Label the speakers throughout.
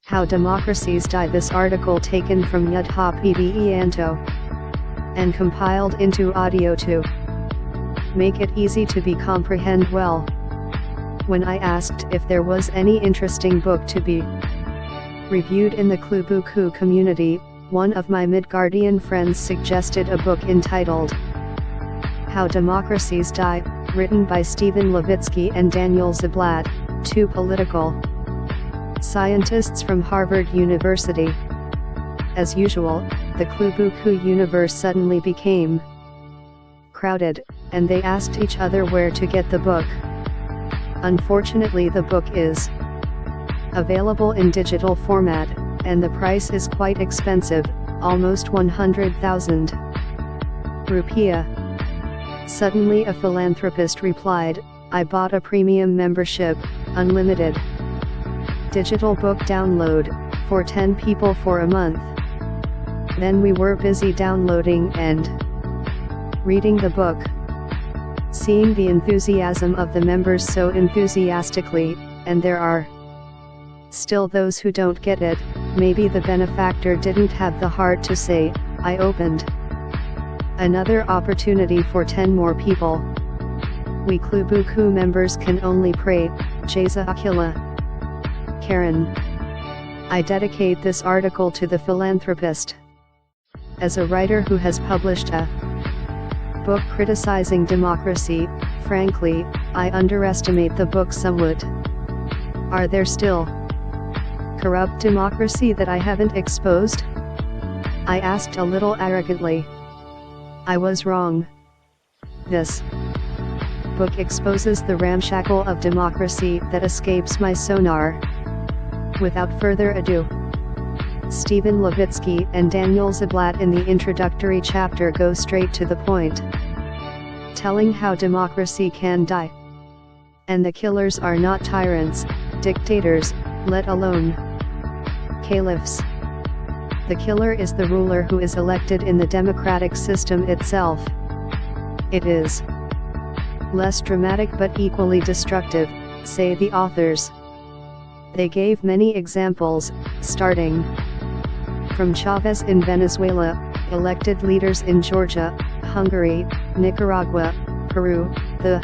Speaker 1: How Democracies Die. This article taken from Yudhopidianto and compiled into audio to make it easy to be comprehend well. When I asked if there was any interesting book to be reviewed in the Klubuku community, one of my Midgardian friends suggested a book entitled How Democracies Die, written by Stephen Levitsky and Daniel Ziblatt, two political scientists from Harvard University. As usual, the Klubuku universe suddenly became crowded, and they asked each other where to get the book. Unfortunately, the book is available in digital format, and the price is quite expensive, almost 100,000 rupiah. Suddenly a philanthropist replied, "I bought a premium membership, unlimited digital book download, for 10 people for a month." Then we were busy downloading and reading the book. Seeing the enthusiasm of the members so enthusiastically, and there are still those who don't get it, maybe the benefactor didn't have the heart to say, "I opened another opportunity for 10 more people." We Klubuku members can only pray, Jazakallah Karen. I dedicate this article to the philanthropist. As a writer who has published a book criticizing democracy, frankly, I underestimate the book somewhat. Are there still corrupt democracy that I haven't exposed? I asked a little arrogantly. I was wrong. This book exposes the ramshackle of democracy that escapes my sonar. Without further ado, Stephen Levitsky and Daniel Ziblatt in the introductory chapter go straight to the point, telling how democracy can die. And the killers are not tyrants, dictators, let alone caliphs. The killer is the ruler who is elected in the democratic system itself. It is less dramatic but equally destructive, say the authors. They gave many examples, starting from Chavez in Venezuela, elected leaders in Georgia, Hungary, Nicaragua, Peru, the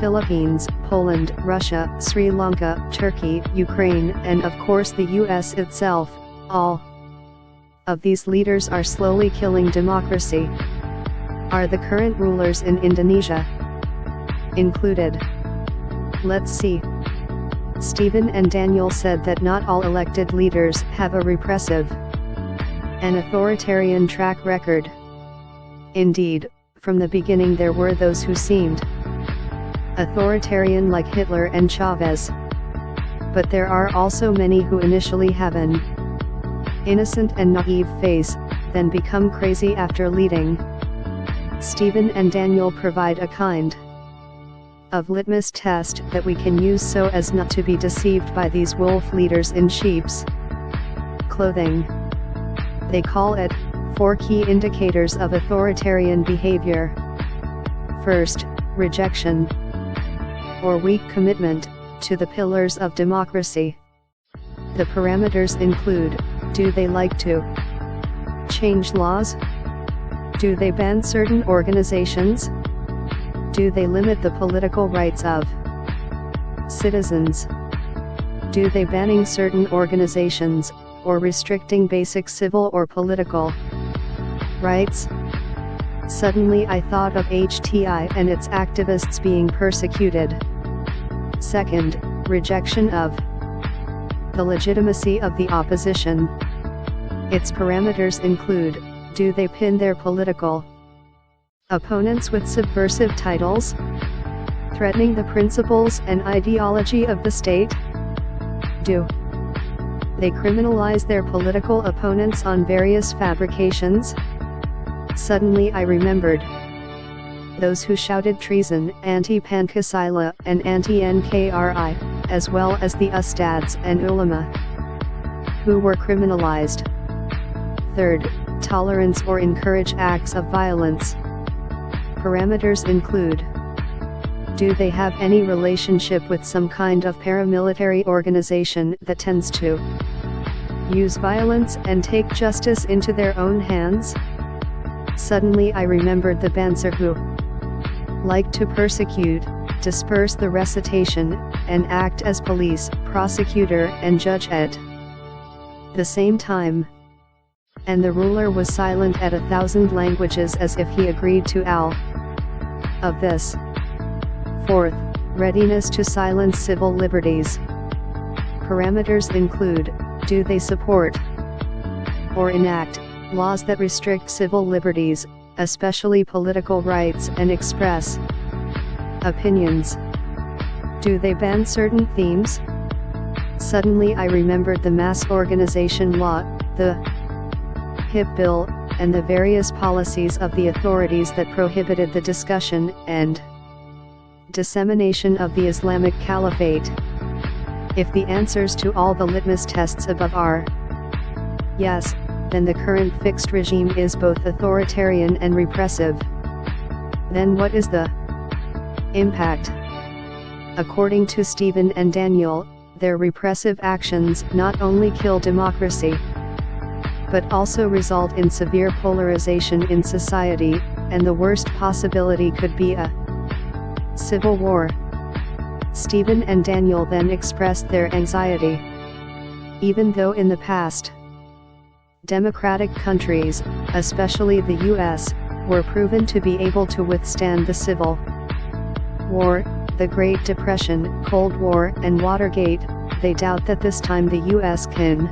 Speaker 1: Philippines, Poland, Russia, Sri Lanka, Turkey, Ukraine, and of course the US itself. All of these leaders are slowly killing democracy. Are the current rulers in Indonesia included? Let's see. Stephen and Daniel said that not all elected leaders have a repressive and authoritarian track record. Indeed, from the beginning there were those who seemed authoritarian like Hitler and Chavez. But there are also many who initially have an innocent and naive face, then become crazy after leading. Stephen and Daniel provide a kind of litmus test that we can use so as not to be deceived by these wolf leaders in sheep's clothing. They call it 4 key indicators of authoritarian behavior. First, rejection or weak commitment to the pillars of democracy. The parameters include: do they like to change laws? Do they ban certain organizations? Do they limit the political rights of citizens? Do they banning certain organizations, or restricting basic civil or political rights? Suddenly I thought of HTI and its activists being persecuted. Second, rejection of the legitimacy of the opposition. Its parameters include: do they pin their political opponents with subversive titles, threatening the principles and ideology of the state? Do they criminalize their political opponents on various fabrications? Suddenly I remembered those who shouted treason, anti-Pancasila and anti-NKRI, as well as the ustads and ulama, who were criminalized. Third, tolerance or encourage acts of violence. Parameters include: Do they have any relationship with some kind of paramilitary organization that tends to use violence and take justice into their own hands? Suddenly I remembered the Banzer who liked to persecute, disperse the recitation, and act as police, prosecutor, and judge at the same time. And the ruler was silent at 1,000 languages as if he agreed to all of this. Fourth, readiness to silence civil liberties. Parameters include, do they support or enact laws that restrict civil liberties, especially political rights and express opinions? Do they ban certain themes? Suddenly I remembered the mass organization law, the HIP bill, and the various policies of the authorities that prohibited the discussion and dissemination of the Islamic Caliphate. If the answers to all the litmus tests above are yes, then the current fixed regime is both authoritarian and repressive. Then what is the impact? According to Stephen and Daniel, their repressive actions not only kill democracy, but also result in severe polarization in society, and the worst possibility could be a civil war. Stephen and Daniel then expressed their anxiety. Even though in the past, democratic countries, especially the US, were proven to be able to withstand the Civil War, the Great Depression, Cold War, and Watergate, they doubt that this time the US can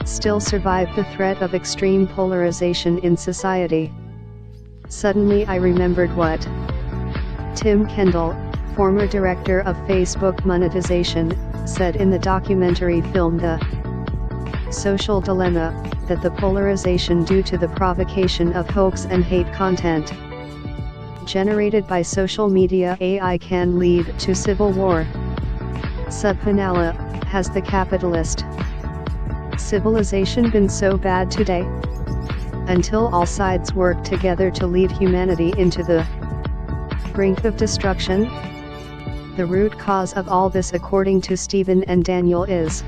Speaker 1: still survive the threat of extreme polarization in society. Suddenly I remembered what Tim Kendall, former director of Facebook monetization, said in the documentary film The Social Dilemma, that the polarization due to the provocation of hoax and hate content generated by social media AI can lead to civil war. Subhanallah, has the capitalist civilization been so bad today? Until all sides work together to lead humanity into the brink of destruction? The root cause of all this, according to Stephen and Daniel, is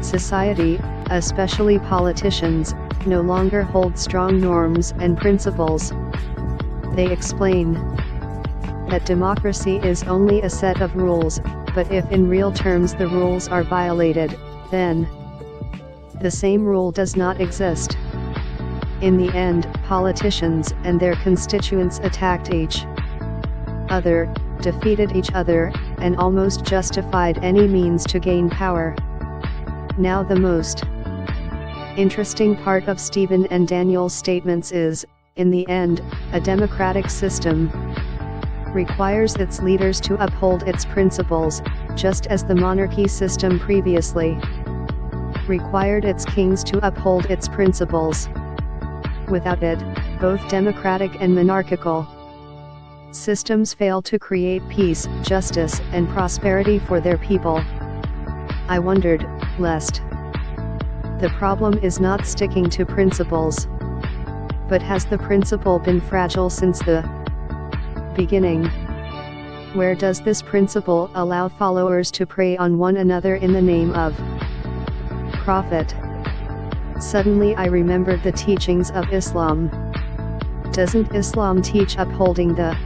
Speaker 1: society, especially politicians, no longer hold strong norms and principles. They explain that democracy is only a set of rules, but if in real terms the rules are violated, then the same rule does not exist. In the end, politicians and their constituents attacked each other, defeated each other, and almost justified any means to gain power. Now the most interesting part of Stephen and Daniel's statements is, in the end, a democratic system requires its leaders to uphold its principles, just as the monarchy system previously required its kings to uphold its principles. Without it, both democratic and monarchical systems fail to create peace, justice, and prosperity for their people. I wondered, lest the problem is not sticking to principles, but has the principle been fragile since the beginning? Where does this principle allow followers to prey on one another in the name of profit? Suddenly I remembered the teachings of Islam. Doesn't Islam teach upholding the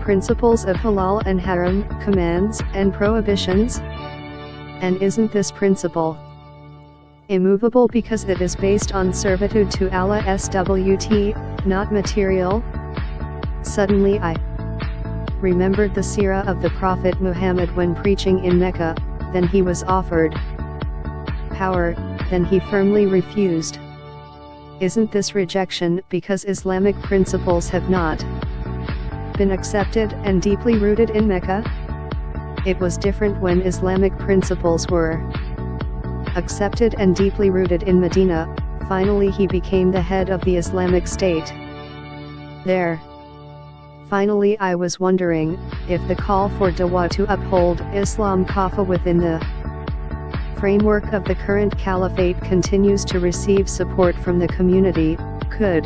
Speaker 1: principles of halal and haram, commands and prohibitions? And isn't this principle immovable because it is based on servitude to Allah SWT, not material? Suddenly I remembered the seerah of the Prophet Muhammad when preaching in Mecca. Then he was offered power, then he firmly refused. Isn't this rejection because Islamic principles have not been accepted and deeply rooted in Mecca? It was different when Islamic principles were accepted and deeply rooted in Medina. Finally he became the head of the Islamic State there. Finally I was wondering, if the call for Dawah to uphold Islam Kafa within the framework of the current caliphate continues to receive support from the community, could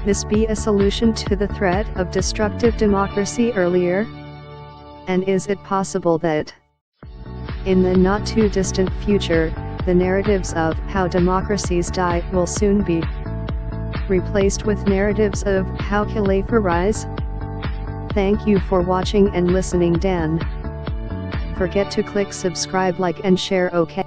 Speaker 1: this be a solution to the threat of destructive democracy earlier? And is it possible that, in the not-too-distant future, the narratives of how democracies die will soon be replaced with narratives of how Khalifa rise? Thank you for watching and listening, Dan. Forget to click subscribe, like and share, okay?